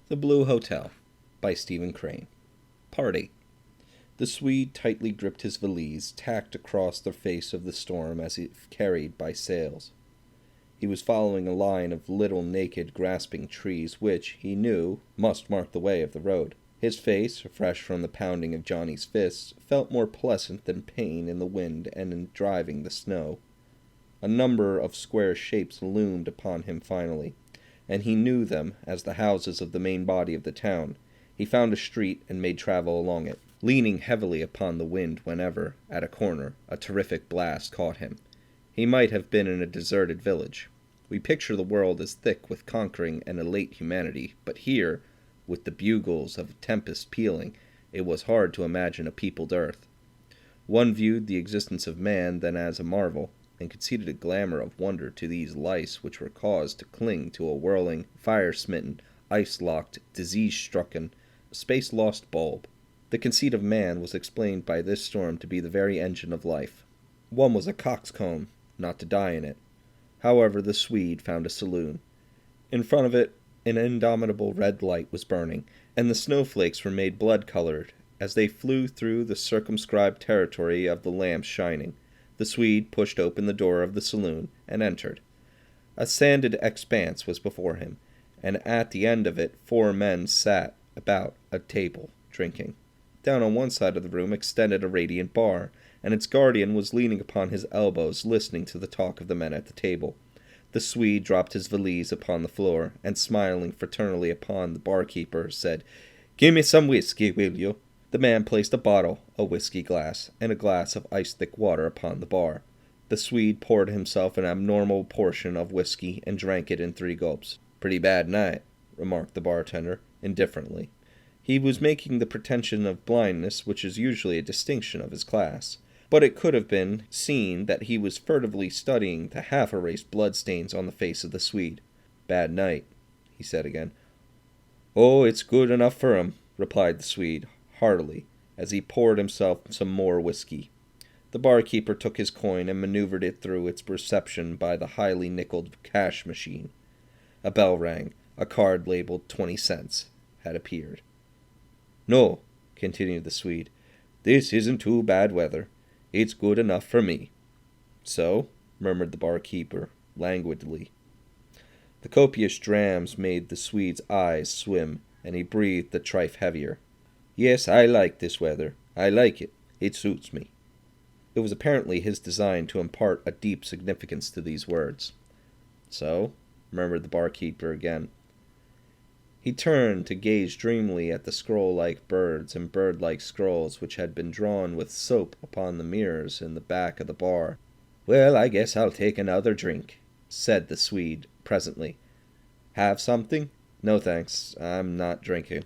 The Blue Hotel by Stephen Crane. Part 8. The Swede tightly gripped his valise, tacked across the face of the storm as if carried by sails. He was following a line of little naked grasping trees which, he knew, must mark the way of the road. His face, fresh from the pounding of Johnny's fists, felt more pleasant than pain in the wind and in driving the snow. A number of square shapes loomed upon him finally, and he knew them as the houses of the main body of the town. He found a street and made travel along it, leaning heavily upon the wind whenever, at a corner, a terrific blast caught him. He might have been in a deserted village. We picture the world as thick with conquering and elate humanity, but here, with the bugles of a tempest pealing, it was hard to imagine a peopled earth. One viewed the existence of man then as a marvel, and conceded a glamour of wonder to these lice which were caused to cling to a whirling, fire-smitten, ice-locked, disease-stricken, space-lost bulb. The conceit of man was explained by this storm to be the very engine of life. One was a coxcomb, not to die in it. However, the Swede found a saloon. In front of it, an indomitable red light was burning, and the snowflakes were made blood-colored as they flew through the circumscribed territory of the lamps shining. The Swede pushed open the door of the saloon and entered. A sanded expanse was before him, and at the end of it 4 men sat about a table, drinking. Down on one side of the room extended a radiant bar, and its guardian was leaning upon his elbows, listening to the talk of the men at the table. The Swede dropped his valise upon the floor, and smiling fraternally upon the barkeeper, said, "Give me some whiskey, will you?" The man placed a bottle, a whiskey glass, and a glass of ice-thick water upon the bar. The Swede poured himself an abnormal portion of whiskey and drank it in 3 gulps. "Pretty bad night," remarked the bartender, indifferently. He was making the pretension of blindness which is usually a distinction of his class, but it could have been seen that he was furtively studying the half-erased bloodstains on the face of the Swede. "Bad night," he said again. "Oh, it's good enough for him," replied the Swede, heartily, as he poured himself some more whiskey. The barkeeper took his coin and maneuvered it through its reception by the highly nickeled cash machine. A bell rang. A card labeled 20 cents had appeared. "No," continued the Swede, "this isn't too bad weather. It's good enough for me." "So?" murmured the barkeeper, languidly. The copious drams made the Swede's eyes swim, and he breathed a trifle heavier. "Yes, I like this weather. I like it. It suits me." It was apparently his design to impart a deep significance to these words. "So?" murmured the barkeeper again. He turned to gaze dreamily at the scroll-like birds and bird-like scrolls which had been drawn with soap upon the mirrors in the back of the bar. "Well, I guess I'll take another drink," said the Swede presently. "Have something?" "No, thanks. I'm not drinking,"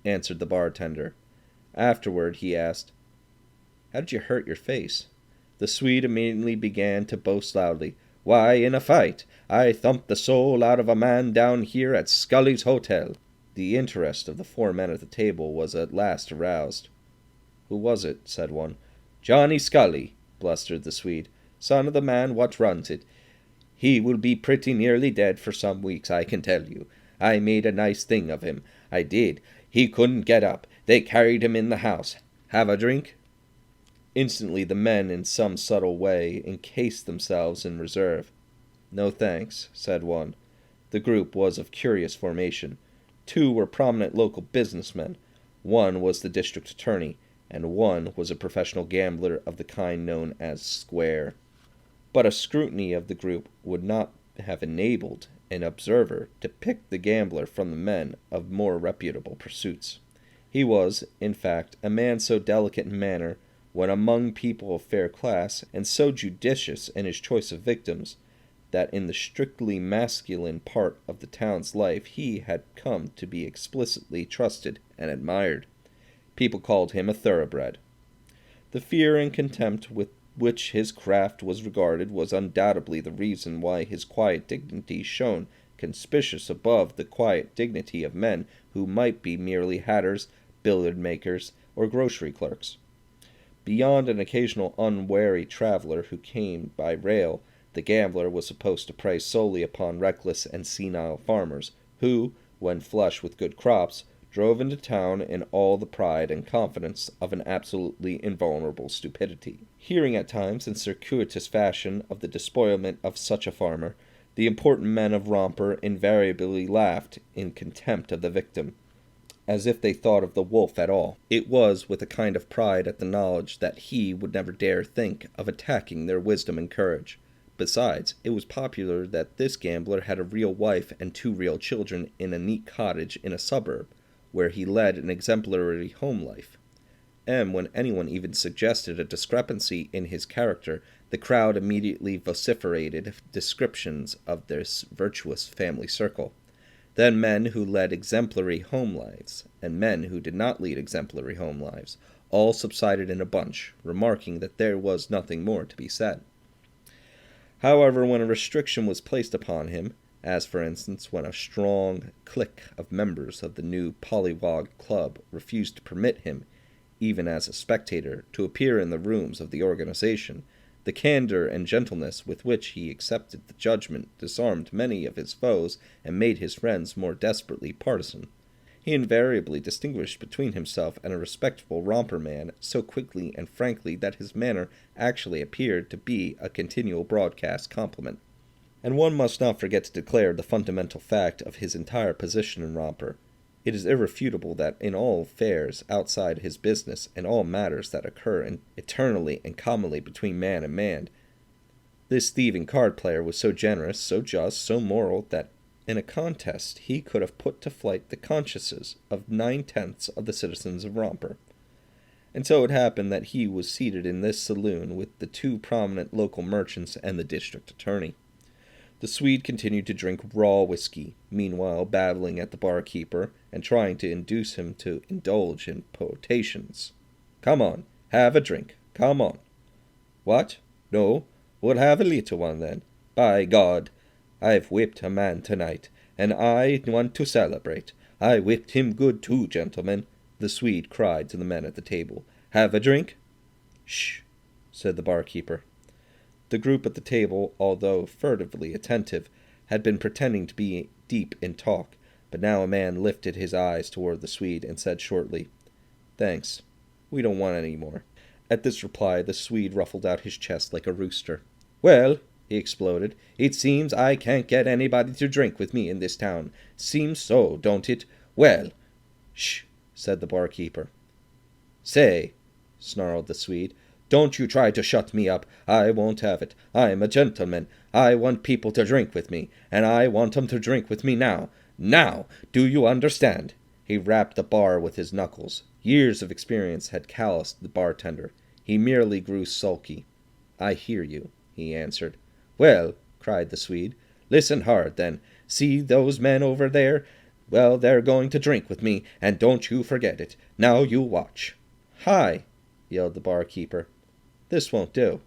answered the bartender. Afterward he asked, "How did you hurt your face?" The Swede immediately began to boast loudly. "Why, in a fight. I thumped the soul out of a man down here at Scully's Hotel." The interest of the 4 men at the table was at last aroused. "Who was it?" said one. "Johnny Scully," blustered the Swede, "son of the man what runs it. He will be pretty nearly dead for some weeks, I can tell you. I made a nice thing of him. I did. He couldn't get up. They carried him in the house. Have a drink?" Instantly the men in some subtle way encased themselves in reserve. "No thanks," said one. The group was of curious formation. 2 were prominent local businessmen. 1 was the district attorney, and 1 was a professional gambler of the kind known as square. But a scrutiny of the group would not have enabled an observer to pick the gambler from the men of more reputable pursuits. He was, in fact, a man so delicate in manner when among people of fair class, and so judicious in his choice of victims, that in the strictly masculine part of the town's life he had come to be explicitly trusted and admired. People called him a thoroughbred. The fear and contempt with which his craft was regarded was undoubtedly the reason why his quiet dignity shone conspicuous above the quiet dignity of men who might be merely hatters, billiard-makers, or grocery clerks. Beyond an occasional unwary traveler who came by rail, the gambler was supposed to prey solely upon reckless and senile farmers, who, when flush with good crops, drove into town in all the pride and confidence of an absolutely invulnerable stupidity. Hearing at times in circuitous fashion of the despoilment of such a farmer, the important men of Romper invariably laughed in contempt of the victim, as if they thought of the wolf at all. It was with a kind of pride at the knowledge that he would never dare think of attacking their wisdom and courage. Besides, it was popular that this gambler had a real wife and 2 real children in a neat cottage in a suburb, where he led an exemplary home life. And when anyone even suggested a discrepancy in his character, the crowd immediately vociferated descriptions of this virtuous family circle. Then men who led exemplary home lives, and men who did not lead exemplary home lives, all subsided in a bunch, remarking that there was nothing more to be said. However, when a restriction was placed upon him, as for instance when a strong clique of members of the new Pollywog Club refused to permit him, even as a spectator, to appear in the rooms of the organization, the candor and gentleness with which he accepted the judgment disarmed many of his foes and made his friends more desperately partisan. He invariably distinguished between himself and a respectable Romper man so quickly and frankly that his manner actually appeared to be a continual broadcast compliment. And one must not forget to declare the fundamental fact of his entire position in Romper. It is irrefutable that in all affairs outside his business and all matters that occur eternally and commonly between man and man, this thieving card-player was so generous, so just, so moral, that in a contest he could have put to flight the consciences of 9/10 of the citizens of Romper. And so it happened that he was seated in this saloon with the 2 prominent local merchants and the district attorney. The Swede continued to drink raw whiskey, meanwhile babbling at the barkeeper and trying to induce him to indulge in potations. "Come on, have a drink. Come on." "What? No? We'll have a little one then. By God, I've whipped a man tonight, and I want to celebrate. I whipped him good too, gentlemen," the Swede cried to the men at the table. "Have a drink?" "Shh," said the barkeeper. The group at the table, although furtively attentive, had been pretending to be deep in talk, but now a man lifted his eyes toward the Swede and said shortly, "Thanks, we don't want any more." At this reply the Swede ruffled out his chest like a rooster. "Well," he exploded, "it seems I can't get anybody to drink with me in this town. Seems so, don't it? Well—" "Shh," said the barkeeper. "Say," snarled the Swede, "don't you try to shut me up. I won't have it. I'm a gentleman. I want people to drink with me, and I want 'em to drink with me now. Now! Do you understand?" He rapped the bar with his knuckles. Years of experience had calloused the bartender. He merely grew sulky. "I hear you," he answered. "Well," cried the Swede, "listen hard, then. See those men over there? Well, they're going to drink with me, and don't you forget it. Now you watch." "Hi!" yelled the barkeeper. "This won't do."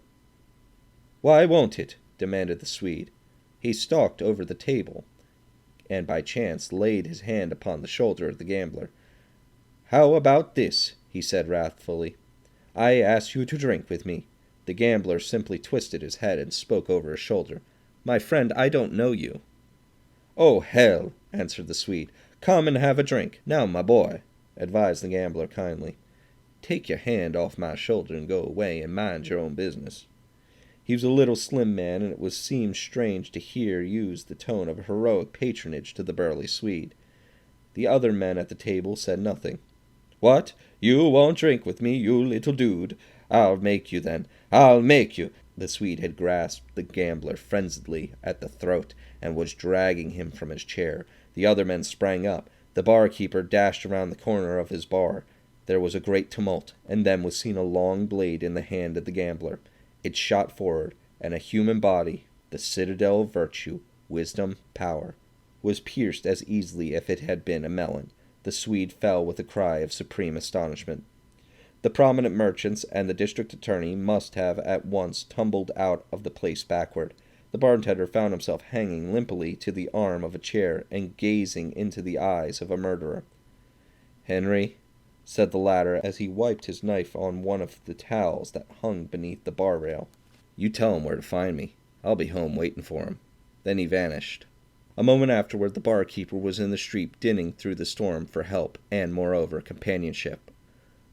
"Why won't it?" demanded the Swede. He stalked over the table, and by chance laid his hand upon the shoulder of the gambler. "How about this?" he said wrathfully. "I ask you to drink with me." The gambler simply twisted his head and spoke over his shoulder. "My friend, I don't know you." "Oh, hell!" answered the Swede. "Come and have a drink. Now, my boy," advised the gambler kindly, "take your hand off my shoulder and go away and mind your own business." He was a little slim man, and it seemed strange to hear use the tone of heroic patronage to the burly Swede. The other men at the table said nothing. "What? You won't drink with me, you little dude? I'll make you then. I'll make you." The Swede had grasped the gambler frenziedly at the throat and was dragging him from his chair. The other men sprang up. The barkeeper dashed around the corner of his bar. There was a great tumult, and then was seen a long blade in the hand of the gambler. It shot forward, and a human body, the citadel of virtue, wisdom, power, was pierced as easily if it had been a melon. The Swede fell with a cry of supreme astonishment. The prominent merchants and the district attorney must have at once tumbled out of the place backward. The bartender found himself hanging limply to the arm of a chair and gazing into the eyes of a murderer. "Henry," said the latter as he wiped his knife on one of the towels that hung beneath the bar rail, "you tell him where to find me. I'll be home waiting for him." Then he vanished. A moment afterward, the barkeeper was in the street dinning through the storm for help and, moreover, companionship.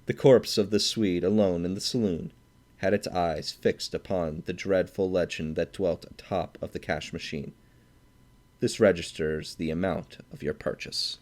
The corpse of the Swede, alone in the saloon, had its eyes fixed upon the dreadful legend that dwelt atop of the cash machine. This registers the amount of your purchase.